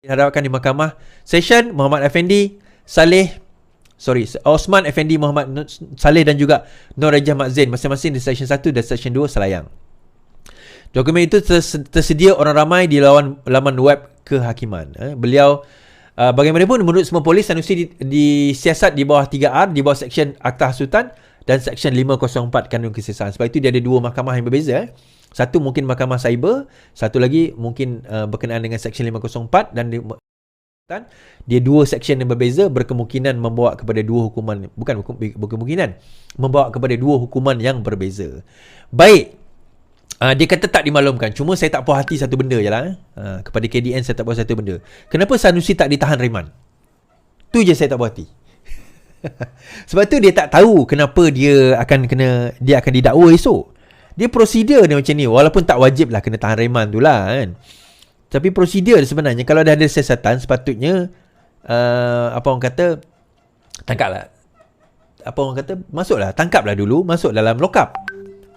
dihadapkan di mahkamah. Session Muhammad Effendi, Osman Effendi, Muhammad Saleh dan juga Nur Rajah Mak Zain, masing-masing di Seksyen 1 dan Seksyen 2 Selayang. Dokumen itu tersedia orang ramai di laman web kehakiman. Beliau bagaimanapun menurut semua polis, Sanusi disiasat di bawah 3R, di bawah Seksyen Akta Hasutan dan Seksyen 504 Kanun Kesiasaan. Sebab itu dia ada dua mahkamah yang berbeza. Satu mungkin mahkamah cyber, satu lagi mungkin berkenaan dengan Seksyen 504 dan dia dua seksyen yang berbeza, berkemungkinan membawa kepada dua hukuman, berkemungkinan membawa kepada dua hukuman yang berbeza. Baik, dia kata tak dimaklumkan. Cuma saya tak puas hati satu benda je lah. Kepada KDN saya tak puas satu benda. Kenapa Sanusi tak ditahan reman? Tu je saya tak puas hati. Sebab tu dia tak tahu kenapa dia akan didakwa esok. Dia prosedur dia macam ni. Walaupun tak wajib lah kena tahan reman tu lah kan. Tapi prosedur sebenarnya, kalau dah ada siasatan, sepatutnya tangkaplah dulu, masuk dalam lock-up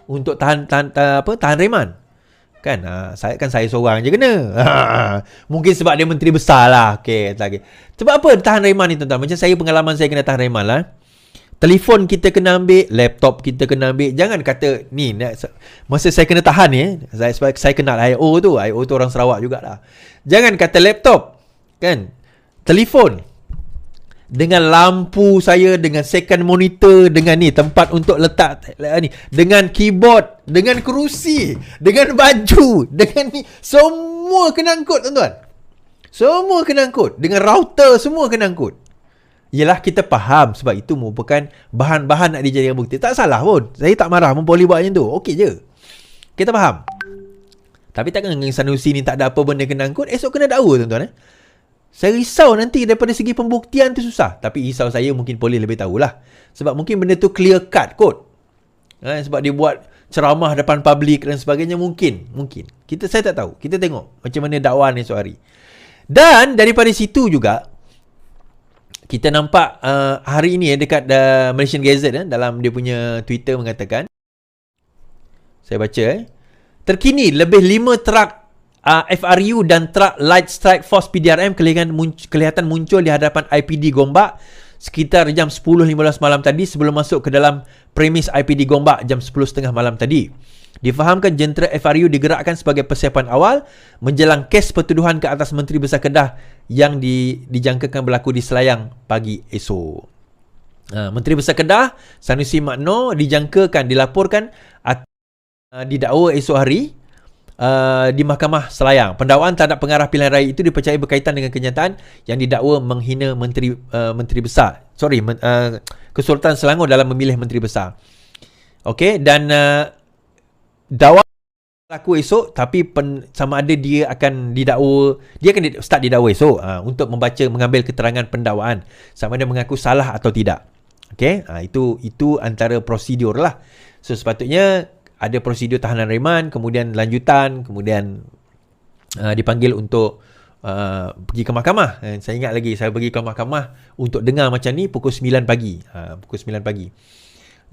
untuk tahan reman. Kan? Saya seorang je kena. Mungkin sebab dia menteri besar lah. Okay. Sebab apa tahan reman ni tuan-tuan? Macam pengalaman saya kena tahan reman lah. Telefon kita kena ambil, laptop kita kena ambil. Jangan kata ni, masa saya kena tahan ni, saya kenal I.O. tu orang Sarawak jugalah. Jangan kata laptop, kan? Telefon. Dengan lampu saya, dengan second monitor, dengan ni tempat untuk letak ni, dengan keyboard, dengan kerusi, dengan baju, dengan ni, semua kena angkut tuan-tuan. Semua kena angkut. Dengan router semua kena angkut. Yelah, kita faham sebab itu merupakan bahan-bahan nak dijadikan bukti. Tak salah pun. Saya tak marah pun polis buat macam tu. Okey je. Kita faham. Tapi takkan dengan Sanusi ni tak ada apa benda kena angkut, esok kena dakwa tuan-tuan. Saya risau nanti daripada segi pembuktian tu susah. Tapi risau saya mungkin polis lebih tahulah. Sebab mungkin benda tu clear cut kot. Sebab dia buat ceramah depan publik dan sebagainya. Mungkin. Saya tak tahu. Kita tengok macam mana dakwaan esok hari. Dan daripada situ juga, kita nampak hari ini dekat Malaysian Gazette dalam dia punya Twitter mengatakan, saya baca terkini lebih 5 truk FRU dan truk Light Strike Force PDRM kelihatan muncul di hadapan IPD Gombak sekitar jam 10.15 malam tadi sebelum masuk ke dalam premis IPD Gombak jam 10.30 malam tadi. Difahamkan jentera FRU digerakkan sebagai persiapan awal menjelang kes pertuduhan ke atas Menteri Besar Kedah yang dijangkakan berlaku di Selayang pagi esok. Menteri Besar Kedah Sanusi Mak Noor dilaporkan didakwa esok hari di Mahkamah Selayang. Pendakwaan terhadap pengarah pilihan raya itu dipercayai berkaitan dengan kenyataan yang didakwa menghina Menteri Besar. Kesultanan Selangor dalam memilih Menteri Besar. Okey, dan dakwaan berlaku esok, tapi sama ada dia akan start didakwa esok untuk mengambil keterangan pendakwaan sama ada mengaku salah atau tidak. Okey, itu antara prosedur lah. So sepatutnya ada prosedur tahanan reman, kemudian lanjutan, kemudian dipanggil untuk pergi ke mahkamah. Saya ingat lagi, saya pergi ke mahkamah untuk dengar macam ni pukul 9 pagi. Pukul 9 pagi.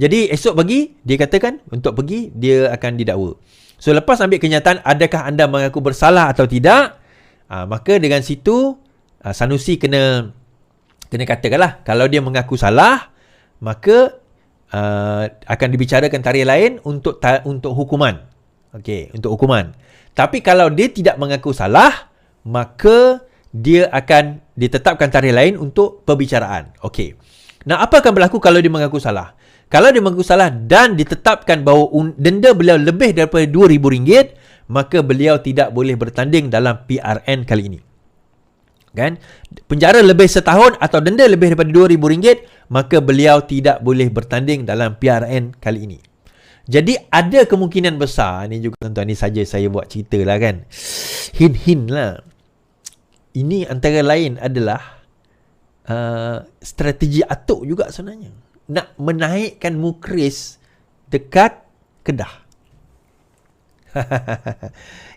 Jadi esok pagi dia katakan untuk pergi dia akan didakwa. So lepas ambil kenyataan adakah anda mengaku bersalah atau tidak, maka dengan situ Sanusi kena katakanlah kalau dia mengaku salah, maka akan dibicarakan tarikh lain untuk hukuman. Okey, untuk hukuman. Tapi kalau dia tidak mengaku salah, maka dia akan ditetapkan tarikh lain untuk perbicaraan. Okey. Nah, apa akan berlaku kalau dia mengaku salah? Kalau dia mengaku salah dan ditetapkan bahawa denda beliau lebih daripada RM2,000, maka beliau tidak boleh bertanding dalam PRN kali ini. Kan? Penjara lebih setahun atau denda lebih daripada RM2,000, maka beliau tidak boleh bertanding dalam PRN kali ini. Jadi ada kemungkinan besar, ni juga tuan-tuan, ni saja saya buat cerita lah kan. Hint-hint lah. Ini antara lain adalah strategi atuk juga sebenarnya. Nak menaikkan mukris dekat Kedah.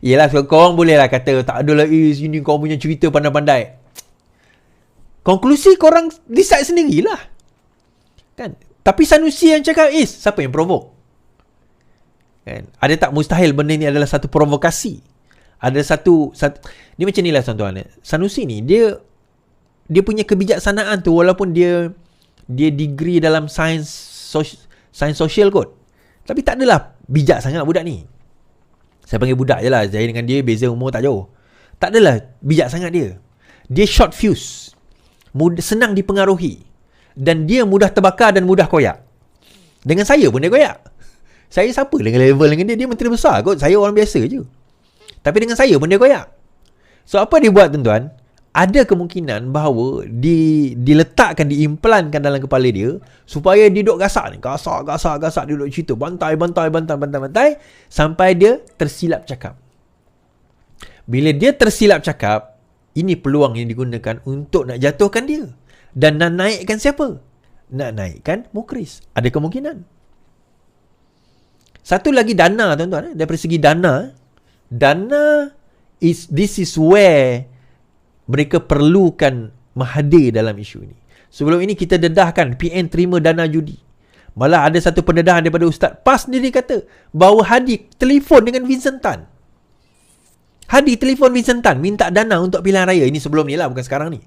Yelah, korang boleh lah kata tak adalah ini kau punya cerita pandai-pandai. Konklusi korang decide sendirilah. Kan? Tapi Sanusi yang cakap siapa yang provoke? Kan? Ada tak mustahil benda ni adalah satu provokasi? Ada satu dia macam ni lah tuan-tuan. Sanusi ni dia punya kebijaksanaan tu, walaupun dia degree dalam sains sosial kot, tapi tak adalah bijak sangat budak ni. Saya panggil budak je lah, saya dengan dia beza umur tak jauh. Tak adalah bijak sangat dia. Dia short fuse, senang dipengaruhi, dan dia mudah terbakar dan mudah koyak. Dengan saya pun dia koyak. Saya siapa dengan level dengan dia? Dia menteri besar kot, saya orang biasa je. Tapi dengan saya pun dia koyak. So apa dia buat tuan-tuan? Ada kemungkinan bahawa diletakkan, diimplankan dalam kepala dia supaya dia duduk gasak ni. Gasak, dia duduk cerita. Bantai. Sampai dia tersilap cakap. Bila dia tersilap cakap, ini peluang yang digunakan untuk nak jatuhkan dia. Dan nak naikkan siapa? Nak naikkan Mukhris. Ada kemungkinan. Satu lagi dana tuan-tuan. Daripada segi dana, this is where mereka perlukan Mahathir dalam isu ini. Sebelum ini kita dedahkan PN terima dana judi. Malah ada satu pendedahan daripada Ustaz PAS sendiri kata bahawa Hadi telefon dengan Vincent Tan. Hadi telefon Vincent Tan minta dana untuk pilihan raya. Ini sebelum ni lah, bukan sekarang ni.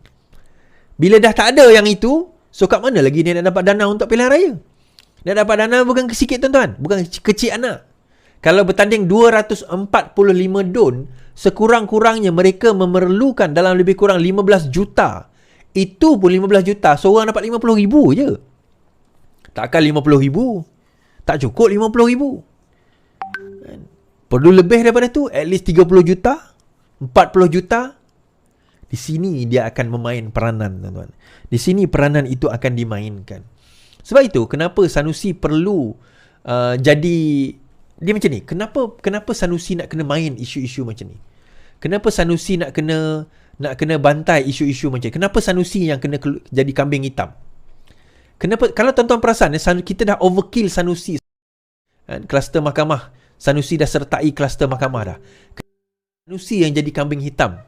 Bila dah tak ada yang itu, so kat mana lagi dia nak dapat dana untuk pilihan raya? Nak dapat dana bukan sikit tuan-tuan, bukan kecil anak. Kalau bertanding 245 don, sekurang-kurangnya mereka memerlukan dalam lebih kurang 15 juta. Itu pun 15 juta, seorang dapat 50 ribu je. Takkan 50 ribu? Tak cukup 50 ribu. Perlu lebih daripada tu, at least 30 juta, 40 juta. Di sini dia akan memain peranan, tuan-tuan. Di sini peranan itu akan dimainkan. Sebab itu, kenapa Sanusi perlu jadi... Dia macam ni. Kenapa Sanusi nak kena main isu-isu macam ni? Kenapa Sanusi nak kena bantai isu-isu macam ni? Kenapa Sanusi yang kena jadi kambing hitam? Kenapa? Kalau tuan-tuan perasan, kita dah overkill Sanusi. Kluster mahkamah. Sanusi dah sertai kluster mahkamah dah. Sanusi yang jadi kambing hitam.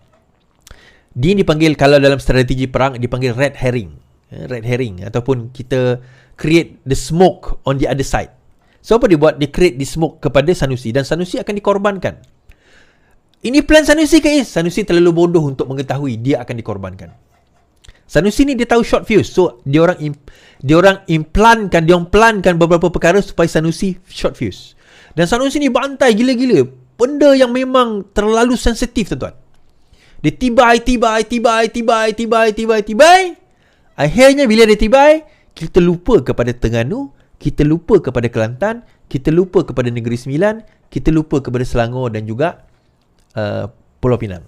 Dia dipanggil, kalau dalam strategi perang, dipanggil red herring. Red herring. Ataupun kita create the smoke on the other side. So apa dia buat? Dia create the smoke kepada Sanusi. Dan Sanusi akan dikorbankan. Ini plan Sanusi ke Is? Sanusi terlalu bodoh untuk mengetahui dia akan dikorbankan. Sanusi ni dia tahu short fuse. So dia orang plankan beberapa perkara supaya Sanusi short fuse. Dan Sanusi ni bantai gila-gila. Benda yang memang terlalu sensitif tuan-tuan. Dia tibai. Akhirnya bila dia tibai, kita lupa kepada Terengganu, kita lupa kepada Kelantan, kita lupa kepada Negeri Sembilan, kita lupa kepada Selangor dan juga Pulau Pinang.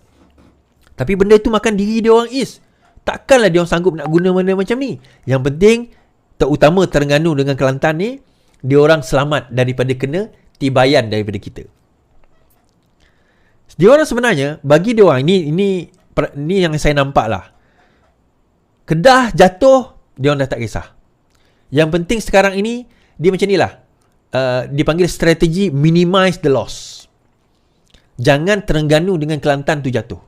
Tapi benda itu makan diri dia orang Is. Takkanlah dia orang sanggup nak guna benda macam ni. Yang penting, terutama Terengganu dengan Kelantan ni, dia orang selamat daripada kena tibayan daripada kita. Dia orang sebenarnya, bagi dia orang, ini yang saya nampak lah. Kedah jatuh, dia orang dah tak kisah. Yang penting sekarang ini, dia macam ni lah. Dipanggil strategi minimize the loss. Jangan Terengganu dengan Kelantan tu jatuh.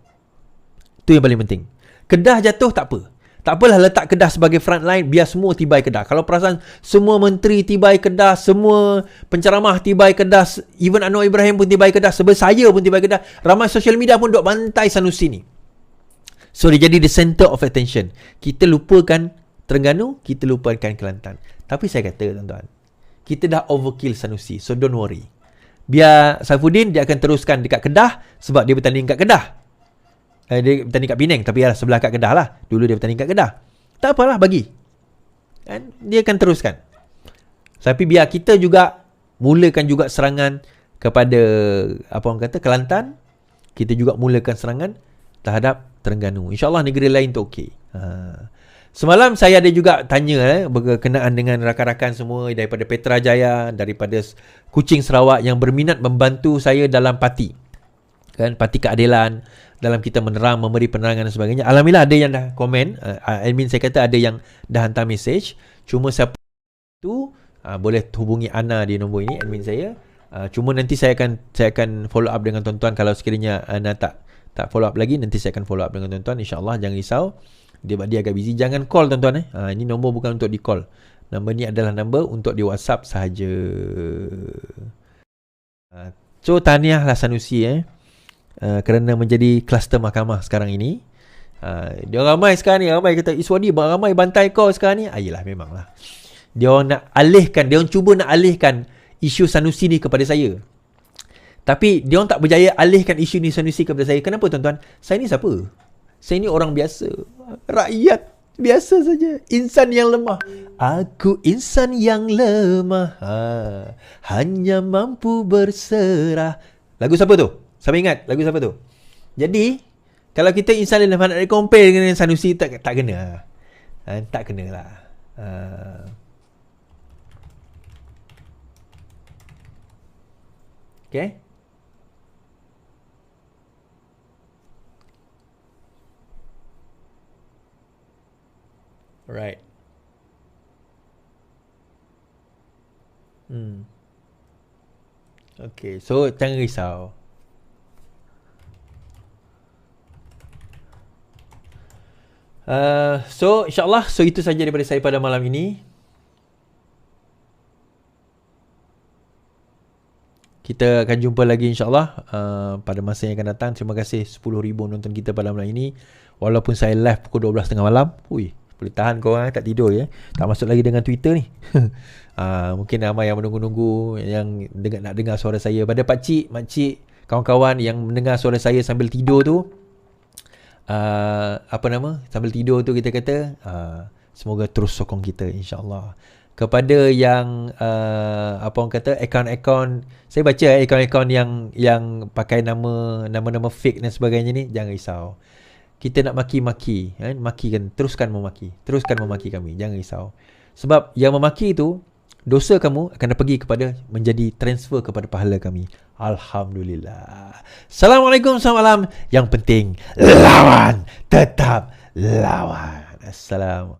Itu yang paling penting. Kedah jatuh tak apa. Tak apalah letak Kedah sebagai front line, biar semua tibai Kedah. Kalau perasan semua menteri tibai Kedah, semua penceramah tibai Kedah, even Anwar Ibrahim pun tibai Kedah, sebab saya pun tibai Kedah, ramai social media pun duk bantai Sanusi ni. So dia jadi the center of attention. Kita lupakan Terengganu, kita lupakan Kelantan. Tapi saya kata tuan-tuan, kita dah overkill Sanusi, so don't worry. Biar Saifuddin, dia akan teruskan dekat Kedah sebab dia bertanding kat Kedah. Dia bertanding kat Penang, tapi ya sebelah kat Kedah lah. Dulu dia bertanding kat Kedah. Tak apalah, bagi. Kan? Dia akan teruskan. Tapi biar kita juga mulakan juga serangan kepada apa orang kata Kelantan. Kita juga mulakan serangan terhadap Terengganu. InsyaAllah negeri lain tu okey. Semalam saya ada juga tanya berkenaan dengan rakan-rakan semua daripada Petrajaya, daripada Kuching Sarawak yang berminat membantu saya dalam parti. Kan, parti keadilan, dalam kita menerang, memberi penerangan dan sebagainya. Alhamdulillah ada yang dah komen. Admin saya kata ada yang dah hantar mesej. Cuma siapa tu boleh hubungi Ana di nombor ini, admin saya. Cuma nanti saya akan follow up dengan tuan-tuan. Kalau sekiranya Ana tak follow up lagi, nanti saya akan follow up dengan tuan-tuan. InsyaAllah, jangan risau. Dia agak busy. Jangan call tuan-tuan. Ini nombor bukan untuk di call. Nombor ni adalah nombor untuk di WhatsApp sahaja. So tahniahlah Sanusi. kerana menjadi kluster mahkamah sekarang ini. Dia ramai sekarang ni, ramai kata Iswadi ramai bantai kau sekarang ni. Yelah, memanglah. Dia orang nak alihkan, dia orang cuba nak alihkan isu Sanusi ni kepada saya. Tapi dia orang tak berjaya alihkan isu ni Sanusi kepada saya. Kenapa tuan-tuan? Saya ni siapa? Saya ni orang biasa, rakyat biasa saja, insan yang lemah. Aku insan yang lemah, hanya mampu berserah. Lagu siapa tu? Siapa ingat lagu siapa tu? Jadi kalau kita insan lemah nak compare dengan Sanusi, tak kena. Tak kenalah. Okay. Right. Okay, so jangan risau. So insyaAllah, so itu saja daripada saya pada malam ini. Kita akan jumpa lagi insyaAllah pada masa yang akan datang. Terima kasih 10,000 nonton kita pada malam ini. Walaupun saya live pukul 12.30 malam. Boleh tahan korang tak tidur ya. Tak masuk lagi dengan Twitter ni. Mungkin ramai yang menunggu-nunggu, yang nak dengar suara saya. Pada pakcik, makcik, kawan-kawan yang mendengar suara saya sambil tidur tu, sambil tidur tu kita kata, semoga terus sokong kita insyaAllah. Kepada yang orang kata akaun-akaun, saya baca akaun-akaun yang pakai nama-nama fake dan sebagainya ni, jangan risau. Kita nak maki-maki, makikan, teruskan memaki kami, jangan risau. Sebab yang memaki itu, dosa kamu akan pergi kepada, menjadi transfer kepada pahala kami. Alhamdulillah. Assalamualaikum, selamat malam. Yang penting lawan, tetap lawan. Assalamualaikum.